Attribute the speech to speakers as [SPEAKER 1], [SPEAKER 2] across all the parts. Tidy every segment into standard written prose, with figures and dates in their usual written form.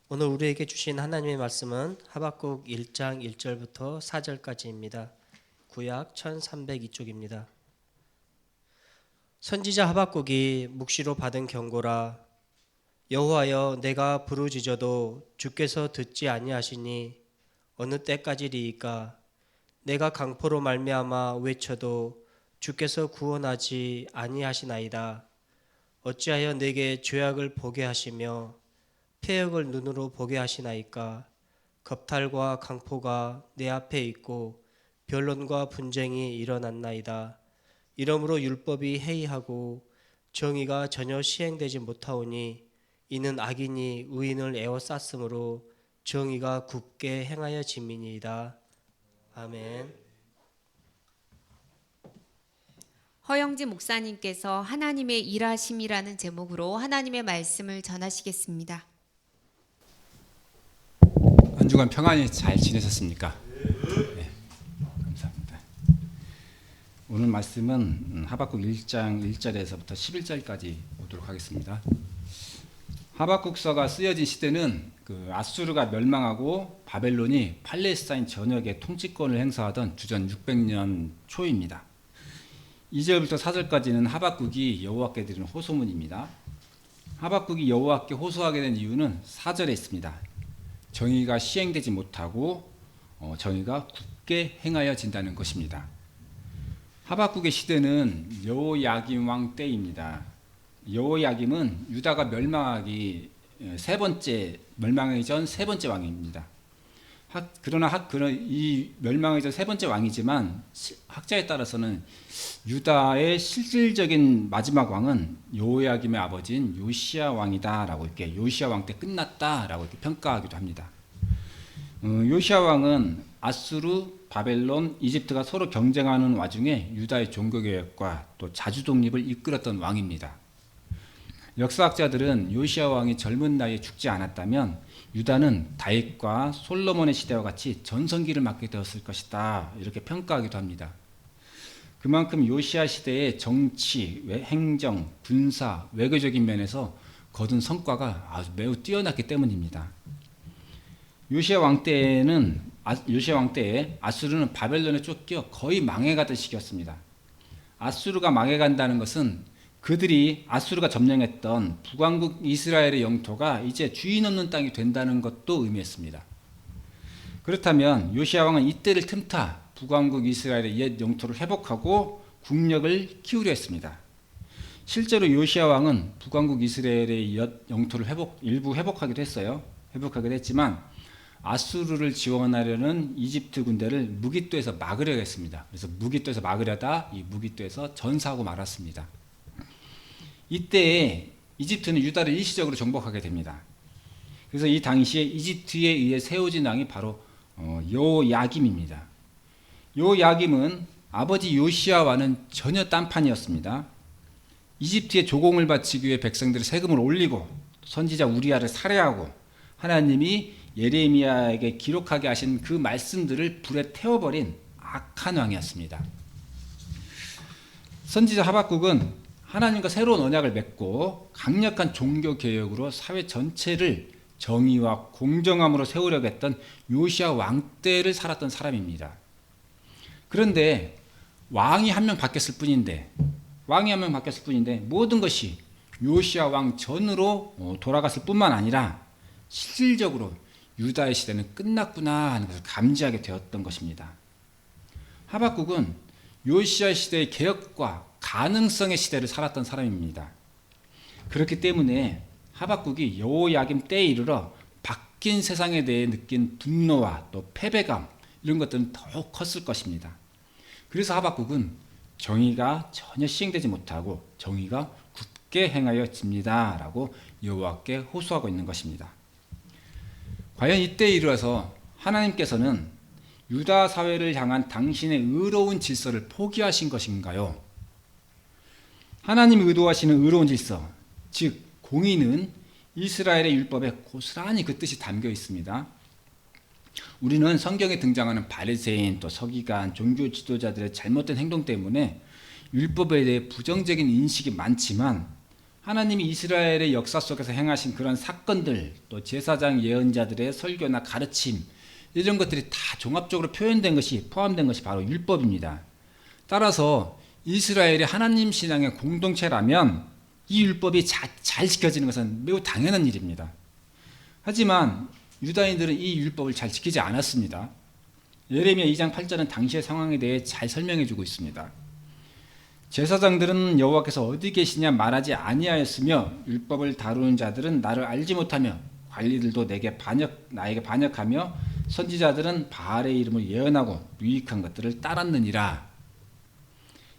[SPEAKER 1] 오늘 우리에게 주신 하나님의 말씀은 하박국 1장 1절부터 4절까지입니다. 구약 1302쪽입니다. 선지자 하박국이 묵시로 받은 경고라. 여호와여, 내가 부르짖어도 주께서 듣지 아니하시니 어느 때까지리이까? 내가 강포로 말미암아 외쳐도 주께서 구원하지 아니하시나이다. 어찌하여 내게 죄악을 보게 하시며 폐역을 눈으로 보게 하시나이까? 겁탈과 강포가 내 앞에 있고 변론과 분쟁이 일어났나이다. 이러므로 율법이 해이하고 정의가 전혀 시행되지 못하오니 이는 악인이 의인을 에워쌌으므로 정의가 굳게 행하여 짐이니이다. 아멘.
[SPEAKER 2] 허영지 목사님께서 하나님의 일하심이라는 제목으로 하나님의 말씀을 전하시겠습니다.
[SPEAKER 3] 한 주간 평안히 잘 지내셨습니까? 네, 감사합니다. 오늘 말씀은 하박국 1장 1절에서부터 11절까지 보도록 하겠습니다. 하박국서가 쓰여진 시대는 아수르가 멸망하고 바벨론이 팔레스타인 전역에 통치권을 행사하던 주전 600년 초입니다. 2절부터 4절까지는 하박국이 여호와께 드리는 호소문입니다. 하박국이 여호와께 호소하게 된 이유는 4절에 있습니다. 정의가 시행되지 못하고 정의가 굳게 행하여진다는 것입니다. 하박국의 시대는 여호야김 왕 때입니다. 여호야김은 유다가 멸망하기 전 세 번째 왕입니다. 그러나 이 멸망하기 전 세 번째 왕이지만 학자에 따라서는 유다의 실질적인 마지막 왕은 여호야김의 아버지인 요시야 왕이다라고 이렇게 요시야 왕 때 끝났다라고 이렇게 평가하기도 합니다. 요시야 왕은 아수르, 바벨론, 이집트가 서로 경쟁하는 와중에 유다의 종교개혁과 또 자주 독립을 이끌었던 왕입니다. 역사학자들은 요시야 왕이 젊은 나이에 죽지 않았다면 유다는 다윗과 솔로몬의 시대와 같이 전성기를 맞게 되었을 것이다 이렇게 평가하기도 합니다. 그만큼 요시야 시대의 정치, 행정, 군사, 외교적인 면에서 거둔 성과가 아주 매우 뛰어났기 때문입니다. 요시야 왕 때에 아수르는 바벨론에 쫓겨 거의 망해가던 시기였습니다. 아수르가 망해간다는 것은 아수르가 점령했던 북왕국 이스라엘의 영토가 이제 주인 없는 땅이 된다는 것도 의미했습니다. 그렇다면 요시야 왕은 이때를 틈타 북왕국 이스라엘의 옛 영토를 회복하고 국력을 키우려 했습니다. 실제로 요시야 왕은 북왕국 이스라엘의 옛 영토를 일부 회복하기도 했어요. 회복하기도 했지만 아수르를 지원하려는 이집트 군대를 무깃도에서 막으려 했습니다. 그래서 무깃도에서 막으려다 이 무깃도에서 전사하고 말았습니다. 이때 이집트는 유다를 일시적으로 정복하게 됩니다. 그래서 이 당시에 이집트에 의해 세워진 왕이 바로 여호야김입니다. 여호야김은 아버지 요시야와는 전혀 딴판이었습니다. 이집트에 조공을 바치기 위해 백성들의 세금을 올리고 선지자 우리야를 살해하고 하나님이 예레미야에게 기록하게 하신 그 말씀들을 불에 태워버린 악한 왕이었습니다. 선지자 하박국은 하나님과 새로운 언약을 맺고 강력한 종교개혁으로 사회 전체를 정의와 공정함으로 세우려고 했던 요시야 왕 때를 살았던 사람입니다. 그런데 왕이 한 명 바뀌었을 뿐인데 모든 것이 요시야 왕 전으로 돌아갔을 뿐만 아니라 실질적으로 유다의 시대는 끝났구나 하는 것을 감지하게 되었던 것입니다. 하박국은 요시야 시대의 개혁과 가능성의 시대를 살았던 사람입니다. 그렇기 때문에 하박국이 여호야김 때에 이르러 바뀐 세상에 대해 느낀 분노와 또 패배감 이런 것들은 더욱 컸을 것입니다. 그래서 하박국은 정의가 전혀 시행되지 못하고 정의가 굳게 행하여집니다 라고 여호와께 호소하고 있는 것입니다. 과연 이때에 이르러서 하나님께서는 유다 사회를 향한 당신의 의로운 질서를 포기하신 것인가요? 하나님이 의도하시는 의로운 질서, 즉 공의는 이스라엘의 율법에 고스란히 그 뜻이 담겨 있습니다. 우리는 성경에 등장하는 바리새인 또 서기관, 종교 지도자들의 잘못된 행동 때문에 율법에 대해 부정적인 인식이 많지만 하나님이 이스라엘의 역사 속에서 행하신 그런 사건들, 또 제사장 예언자들의 설교나 가르침, 이런 것들이 다 종합적으로 표현된 것이, 포함된 것이 바로 율법입니다. 따라서 이스라엘이 하나님 신앙의 공동체라면 이 율법이 잘 지켜지는 것은 매우 당연한 일입니다. 하지만 유다인들은 이 율법을 잘 지키지 않았습니다. 예레미야 2장 8절은 당시의 상황에 대해 잘 설명해 주고 있습니다. 제사장들은 여호와께서 어디 계시냐 말하지 아니하였으며 율법을 다루는 자들은 나를 알지 못하며 관리들도 나에게 반역하며 선지자들은 바알의 이름을 예언하고 유익한 것들을 따랐느니라.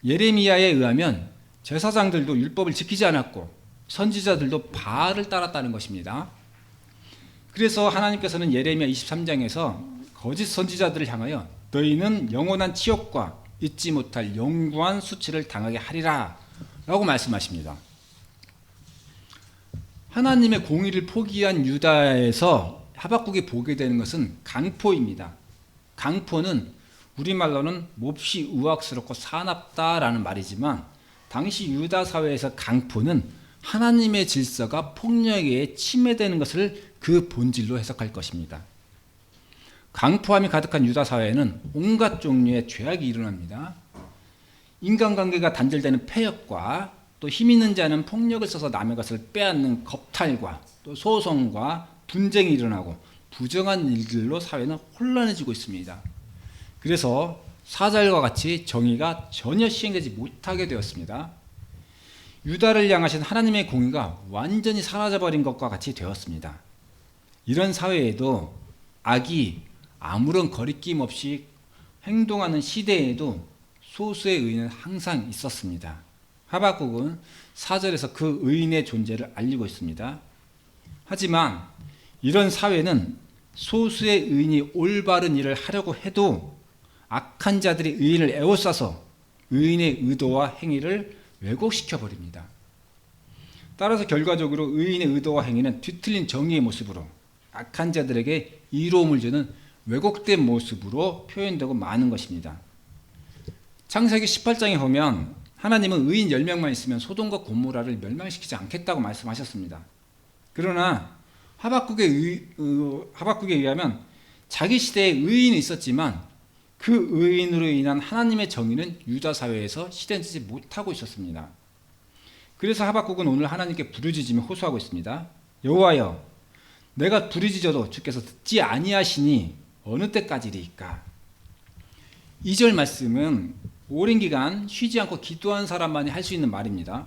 [SPEAKER 3] 예레미야에 의하면 제사장들도 율법을 지키지 않았고 선지자들도 바알을 따랐다는 것입니다. 그래서 하나님께서는 예레미야 23장에서 거짓 선지자들을 향하여 너희는 영원한 치욕과 잊지 못할 영구한 수치를 당하게 하리라 라고 말씀하십니다. 하나님의 공의를 포기한 유다에서 하박국이 보게 되는 것은 강포입니다. 강포는 우리말로는 몹시 우악스럽고 사납다라는 말이지만 당시 유다 사회에서 강포는 하나님의 질서가 폭력에 침해되는 것을 그 본질로 해석할 것입니다. 강포함이 가득한 유다 사회에는 온갖 종류의 죄악이 일어납니다. 인간관계가 단절되는 폐역과 또 힘 있는 자는 폭력을 써서 남의 것을 빼앗는 겁탈과 또 소송과 분쟁이 일어나고 부정한 일들로 사회는 혼란해지고 있습니다. 그래서 4절과 같이 정의가 전혀 시행되지 못하게 되었습니다. 유다를 향하신 하나님의 공의가 완전히 사라져버린 것과 같이 되었습니다. 이런 사회에도 악이 아무런 거리낌 없이 행동하는 시대에도 소수의 의인은 항상 있었습니다. 하박국은 4절에서 그 의인의 존재를 알리고 있습니다. 하지만 이런 사회는 소수의 의인이 올바른 일을 하려고 해도 악한 자들이 의인을 에워싸서 의인의 의도와 행위를 왜곡시켜 버립니다. 따라서 결과적으로 의인의 의도와 행위는 뒤틀린 정의의 모습으로 악한 자들에게 이로움을 주는 왜곡된 모습으로 표현되고 마는 것입니다. 창세기 18장에 보면 하나님은 의인 10명만 있으면 소돔과 고모라를 멸망시키지 않겠다고 말씀하셨습니다. 그러나 하박국에 의하면 자기 시대에 의인이 있었지만 그 의인으로 인한 하나님의 정의는 유다 사회에서 실현되지 못하고 있었습니다. 그래서 하박국은 오늘 하나님께 부르짖으며 호소하고 있습니다. 여호와여, 내가 부르짖어도 주께서 듣지 아니하시니 어느 때까지리이까? 2절 말씀은 오랜 기간 쉬지 않고 기도한 사람만이 할 수 있는 말입니다.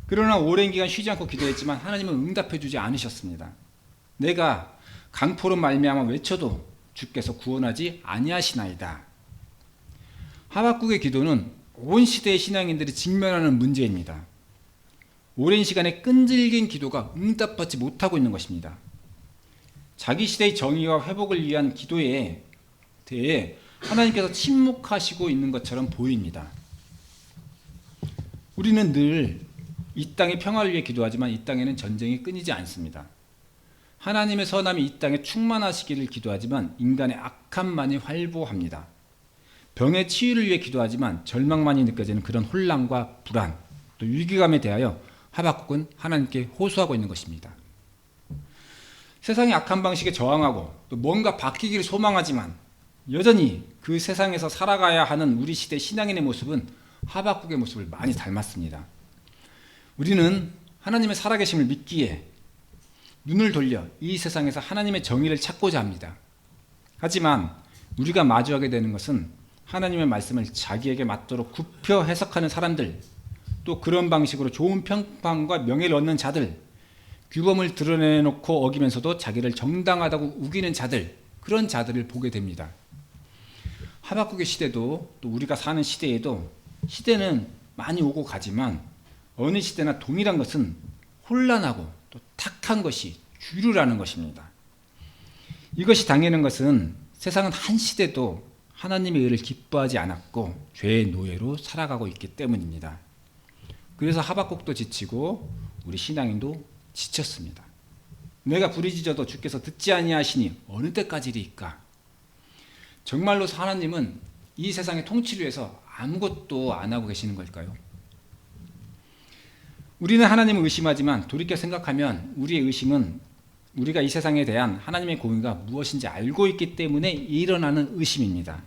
[SPEAKER 3] 그러나 오랜 기간 쉬지 않고 기도했지만 하나님은 응답해 주지 않으셨습니다. 내가 강포로 말미암아 외쳐도 주께서 구원하지 아니하시나이다. 하박국의 기도는 온 시대의 신앙인들이 직면하는 문제입니다. 오랜 시간의 끈질긴 기도가 응답받지 못하고 있는 것입니다. 자기 시대의 정의와 회복을 위한 기도에 대해 하나님께서 침묵하시고 있는 것처럼 보입니다. 우리는 늘 이 땅의 평화를 위해 기도하지만 이 땅에는 전쟁이 끊이지 않습니다. 하나님의 선함이 이 땅에 충만하시기를 기도하지만 인간의 악함만이 활보합니다. 병의 치유를 위해 기도하지만 절망만이 느껴지는 그런 혼란과 불안, 또 위기감에 대하여 하박국은 하나님께 호소하고 있는 것입니다. 세상의 악한 방식에 저항하고 또 뭔가 바뀌기를 소망하지만 여전히 그 세상에서 살아가야 하는 우리 시대 신앙인의 모습은 하박국의 모습을 많이 닮았습니다. 우리는 하나님의 살아계심을 믿기에 눈을 돌려 이 세상에서 하나님의 정의를 찾고자 합니다. 하지만 우리가 마주하게 되는 것은 하나님의 말씀을 자기에게 맞도록 굽혀 해석하는 사람들, 또 그런 방식으로 좋은 평판과 명예를 얻는 자들, 규범을 드러내놓고 어기면서도 자기를 정당하다고 우기는 자들, 그런 자들을 보게 됩니다. 하박국의 시대도 또 우리가 사는 시대에도 시대는 많이 오고 가지만 어느 시대나 동일한 것은 혼란하고 또 탁한 것이 주류라는 것입니다. 이것이 당연한 것은 세상은 한 시대도 하나님의 의를 기뻐하지 않았고 죄의 노예로 살아가고 있기 때문입니다. 그래서 하박국도 지치고 우리 신앙인도 지쳤습니다. 내가 부르짖어도 주께서 듣지 아니하시니 어느 때까지리이까? 정말로 하나님은 이 세상의 통치를 위해서 아무것도 안 하고 계시는 걸까요? 우리는 하나님을 의심하지만 돌이켜 생각하면 우리의 의심은 우리가 이 세상에 대한 하나님의 공의가 무엇인지 알고 있기 때문에 일어나는 의심입니다.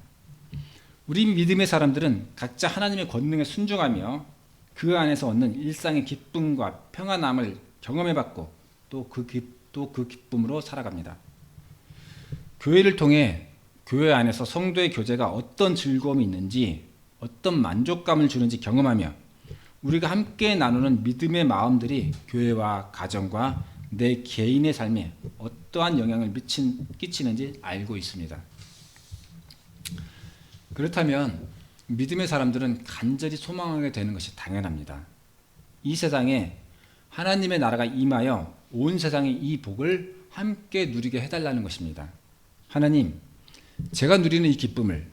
[SPEAKER 3] 우리 믿음의 사람들은 각자 하나님의 권능에 순종하며 그 안에서 얻는 일상의 기쁨과 평안함을 경험해봤고 또 그 기쁨으로 살아갑니다. 교회를 통해 교회 안에서 성도의 교제가 어떤 즐거움이 있는지 어떤 만족감을 주는지 경험하며 우리가 함께 나누는 믿음의 마음들이 교회와 가정과 내 개인의 삶에 어떠한 영향을 끼치는지 알고 있습니다. 그렇다면 믿음의 사람들은 간절히 소망하게 되는 것이 당연합니다. 이 세상에 하나님의 나라가 임하여 온 세상의 이 복을 함께 누리게 해달라는 것입니다. 하나님, 제가 누리는 이 기쁨을,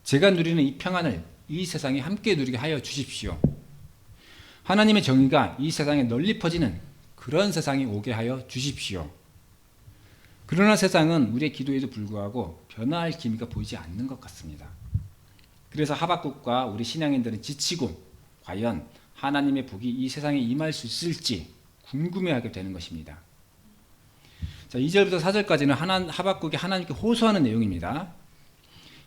[SPEAKER 3] 제가 누리는 이 평안을 이 세상에 함께 누리게 하여 주십시오. 하나님의 정의가 이 세상에 널리 퍼지는 그런 세상이 오게 하여 주십시오. 그러나 세상은 우리의 기도에도 불구하고 변화할 기미가 보이지 않는 것 같습니다. 그래서 하박국과 우리 신앙인들은 지치고 과연 하나님의 복이 이 세상에 임할 수 있을지 궁금해하게 되는 것입니다. 자, 2절부터 4절까지는 하박국이 하나님께 호소하는 내용입니다.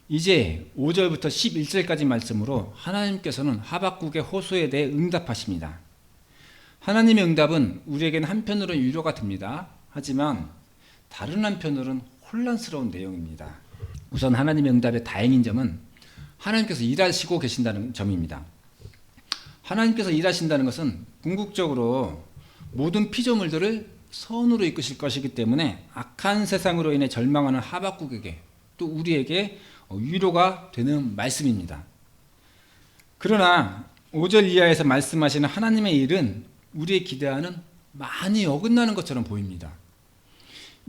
[SPEAKER 3] 이제 5절부터 11절까지 말씀으로 하나님께서는 하박국의 호소에 대해 응답하십니다. 하나님의 응답은 우리에게는 한편으로는 위로가 됩니다. 하지만 다른 한편으로는 혼란스러운 내용입니다. 우선 하나님의 응답의 다행인 점은 하나님께서 일하시고 계신다는 점입니다. 하나님께서 일하신다는 것은 궁극적으로 모든 피조물들을 선으로 이끄실 것이기 때문에 악한 세상으로 인해 절망하는 하박국에게 또 우리에게 위로가 되는 말씀입니다. 그러나 5절 이하에서 말씀하시는 하나님의 일은 우리의 기대와는 많이 어긋나는 것처럼 보입니다.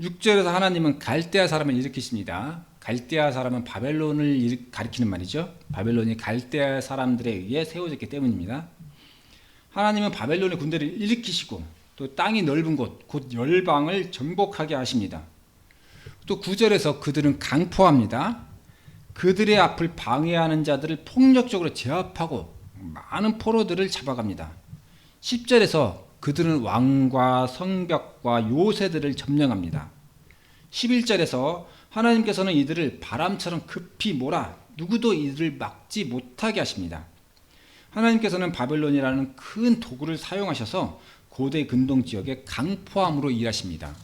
[SPEAKER 3] 6절에서 하나님은 갈대아 사람을 일으키십니다. 갈대아 사람은 바벨론을 가리키는 말이죠. 바벨론이 갈대아 사람들에 의해 세워졌기 때문입니다. 하나님은 바벨론의 군대를 일으키시고 또 땅이 넓은 곳, 곧 열방을 정복하게 하십니다. 또 9절에서 그들은 강포합니다. 그들의 앞을 방해하는 자들을 폭력적으로 제압하고 많은 포로들을 잡아갑니다. 10절에서 그들은 왕과 성벽과 요새들을 점령합니다. 11절에서 하나님께서는 이들을 바람처럼 급히 몰아 누구도 이들을 막지 못하게 하십니다. 하나님께서는 바벨론이라는 큰 도구를 사용하셔서 고대 근동 지역의 강포함으로 일하십니다.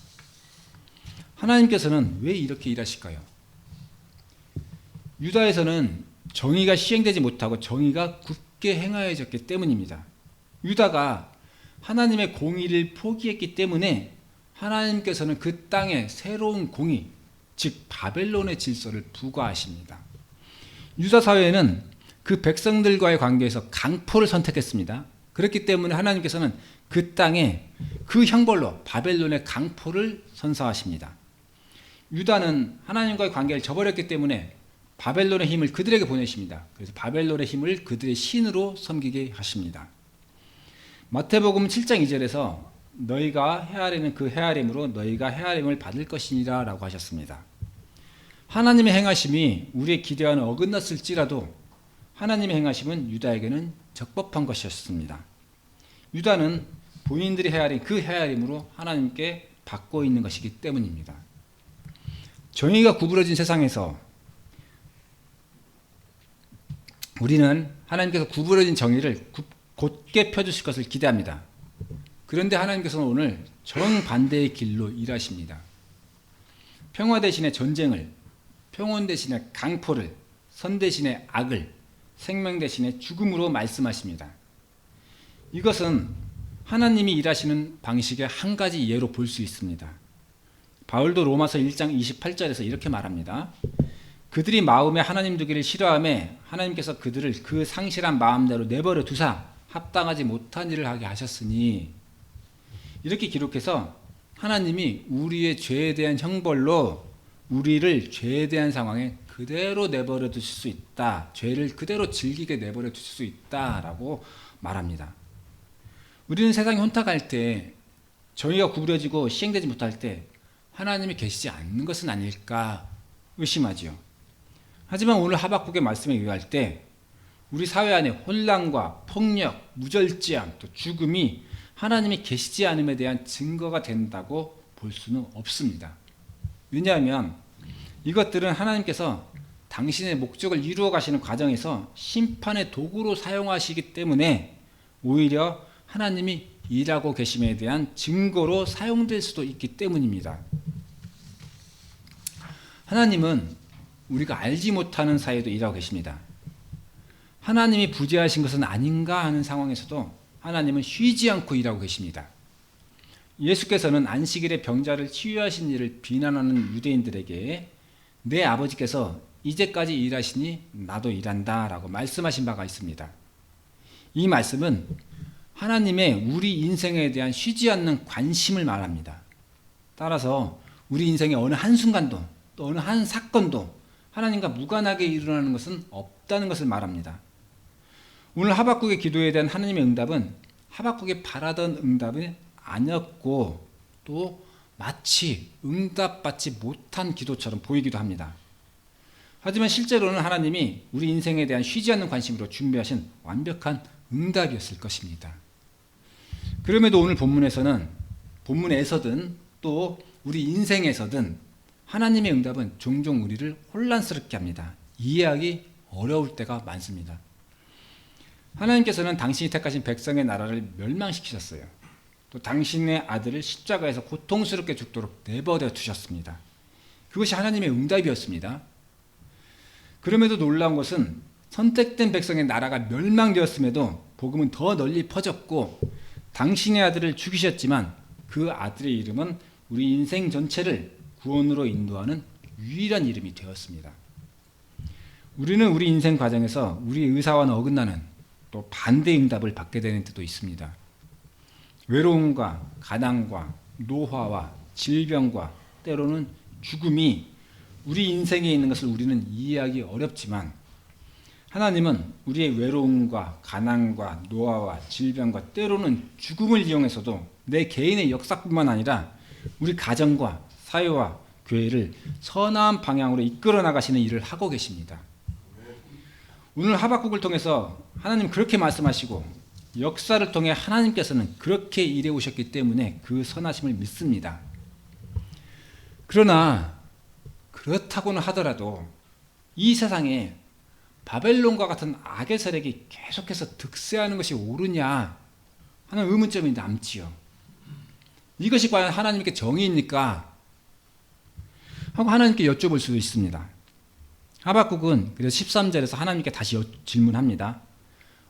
[SPEAKER 3] 하나님께서는 왜 이렇게 일하실까요? 유다에서는 정의가 시행되지 못하고 정의가 굳게 행하여졌기 때문입니다. 유다가 하나님의 공의를 포기했기 때문에 하나님께서는 그 땅에 새로운 공의, 즉 바벨론의 질서를 부과하십니다. 유다 사회는 그 백성들과의 관계에서 강포를 선택했습니다. 그렇기 때문에 하나님께서는 그 땅에 그 형벌로 바벨론의 강포를 선사하십니다. 유다는 하나님과의 관계를 저버렸기 때문에 바벨론의 힘을 그들에게 보내십니다. 그래서 바벨론의 힘을 그들의 신으로 섬기게 하십니다. 마태복음 7장 2절에서 너희가 헤아리는 그 헤아림으로 너희가 헤아림을 받을 것이니라 라고 하셨습니다. 하나님의 행하심이 우리의 기대와는 어긋났을지라도 하나님의 행하심은 유다에게는 적법한 것이었습니다. 유다는 본인들이 헤아린 그 헤아림으로 하나님께 받고 있는 것이기 때문입니다. 정의가 구부러진 세상에서 우리는 하나님께서 구부러진 정의를 곧게 펴주실 것을 기대합니다. 그런데 하나님께서는 오늘 정반대의 길로 일하십니다. 평화 대신에 전쟁을, 평온 대신에 강포를, 선 대신에 악을, 생명 대신에 죽음으로 말씀하십니다. 이것은 하나님이 일하시는 방식의 한 가지 예로 볼 수 있습니다. 바울도 로마서 1장 28절에서 이렇게 말합니다. 그들이 마음에 하나님 두기를 싫어하며 하나님께서 그들을 그 상실한 마음대로 내버려 두사 합당하지 못한 일을 하게 하셨으니, 이렇게 기록해서 하나님이 우리의 죄에 대한 형벌로 우리를 죄에 대한 상황에 그대로 내버려 두실 수 있다. 죄를 그대로 즐기게 내버려 두실 수 있다라고 말합니다. 우리는 세상이 혼탁할 때, 정의가 구부러지고 시행되지 못할 때 하나님이 계시지 않는 것은 아닐까 의심하지요. 하지만 오늘 하박국의 말씀에 의할 때 우리 사회 안에 혼란과 폭력, 무절제함, 또 죽음이 하나님이 계시지 않음에 대한 증거가 된다고 볼 수는 없습니다. 왜냐하면 이것들은 하나님께서 당신의 목적을 이루어 가시는 과정에서 심판의 도구로 사용하시기 때문에 오히려 하나님이 일하고 계심에 대한 증거로 사용될 수도 있기 때문입니다. 하나님은 우리가 알지 못하는 사이에도 일하고 계십니다. 하나님이 부재하신 것은 아닌가 하는 상황에서도 하나님은 쉬지 않고 일하고 계십니다. 예수께서는 안식일에 병자를 치유하신 일을 비난하는 유대인들에게 내 아버지께서 이제까지 일하시니 나도 일한다 라고 말씀하신 바가 있습니다. 이 말씀은 하나님의 우리 인생에 대한 쉬지 않는 관심을 말합니다. 따라서 우리 인생의 어느 한순간도 또 어느 한 사건도 하나님과 무관하게 일어나는 것은 없다는 것을 말합니다. 오늘 하박국의 기도에 대한 하나님의 응답은 하박국이 바라던 응답이 아니었고 또 마치 응답받지 못한 기도처럼 보이기도 합니다. 하지만 실제로는 하나님이 우리 인생에 대한 쉬지 않는 관심으로 준비하신 완벽한 응답이었을 것입니다. 그럼에도 오늘 본문에서든 또 우리 인생에서든 하나님의 응답은 종종 우리를 혼란스럽게 합니다. 이해하기 어려울 때가 많습니다. 하나님께서는 당신이 택하신 백성의 나라를 멸망시키셨어요. 또 당신의 아들을 십자가에서 고통스럽게 죽도록 내버려 두셨습니다. 그것이 하나님의 응답이었습니다. 그럼에도 놀라운 것은 선택된 백성의 나라가 멸망되었음에도 복음은 더 널리 퍼졌고 당신의 아들을 죽이셨지만 그 아들의 이름은 우리 인생 전체를 구원으로 인도하는 유일한 이름이 되었습니다. 우리는 우리 인생 과정에서 우리의 의사와는 어긋나는 또 반대 응답을 받게 되는 때도 있습니다. 외로움과 가난과 노화와 질병과 때로는 죽음이 우리 인생에 있는 것을 우리는 이해하기 어렵지만 하나님은 우리의 외로움과 가난과 노화와 질병과 때로는 죽음을 이용해서도 내 개인의 역사뿐만 아니라 우리 가정과 사회와 교회를 선한 방향으로 이끌어 나가시는 일을 하고 계십니다. 오늘 하박국을 통해서 하나님 그렇게 말씀하시고 역사를 통해 하나님께서는 그렇게 일해 오셨기 때문에 그 선하심을 믿습니다. 그러나 그렇다고는 하더라도 이 세상에 바벨론과 같은 악의 세력이 계속해서 득세하는 것이 옳으냐 하는 의문점이 남지요. 이것이 과연 하나님께 정의입니까? 하고 하나님께 여쭤볼 수도 있습니다. 하박국은 그래서 13절에서 하나님께 다시 질문합니다.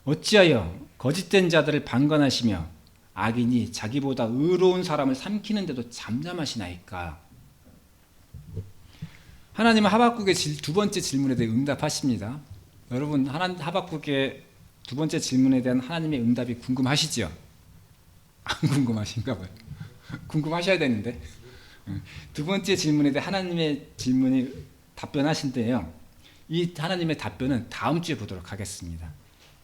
[SPEAKER 3] 어찌하여 거짓된 자들을 방관하시며 악인이 자기보다 의로운 사람을 삼키는데도 잠잠하시나이까? 하나님은 하박국의 두 번째 질문에 대해 응답하십니다. 여러분 하박국의 두 번째 질문에 대한 하나님의 응답이 궁금하시죠? 안 궁금하신가 봐요. 궁금하셔야 되는데 두 번째 질문에 대해 하나님의 질문이 답변하신데요. 이 하나님의 답변은 다음 주에 보도록 하겠습니다.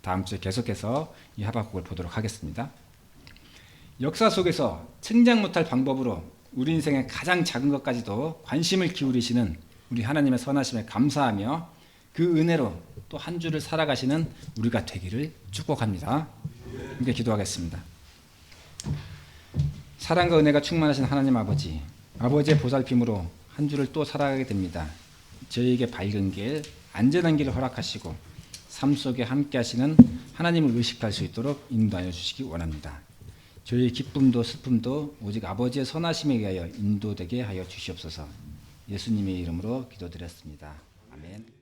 [SPEAKER 3] 다음 주에 계속해서 이 하박국을 보도록 하겠습니다. 역사 속에서 측량 못할 방법으로 우리 인생의 가장 작은 것까지도 관심을 기울이시는 우리 하나님의 선하심에 감사하며 그 은혜로 또 한 주를 살아가시는 우리가 되기를 축복합니다. 함께 기도하겠습니다. 사랑과 은혜가 충만하신 하나님 아버지, 아버지의 보살핌으로 한 주를 또 살아가게 됩니다. 저희에게 밝은 길, 안전한 길을 허락하시고 삶 속에 함께 하시는 하나님을 의식할 수 있도록 인도하여 주시기 원합니다. 저희의 기쁨도 슬픔도 오직 아버지의 선하심에 의하여 인도되게 하여 주시옵소서. 예수님의 이름으로 기도드렸습니다. 아멘.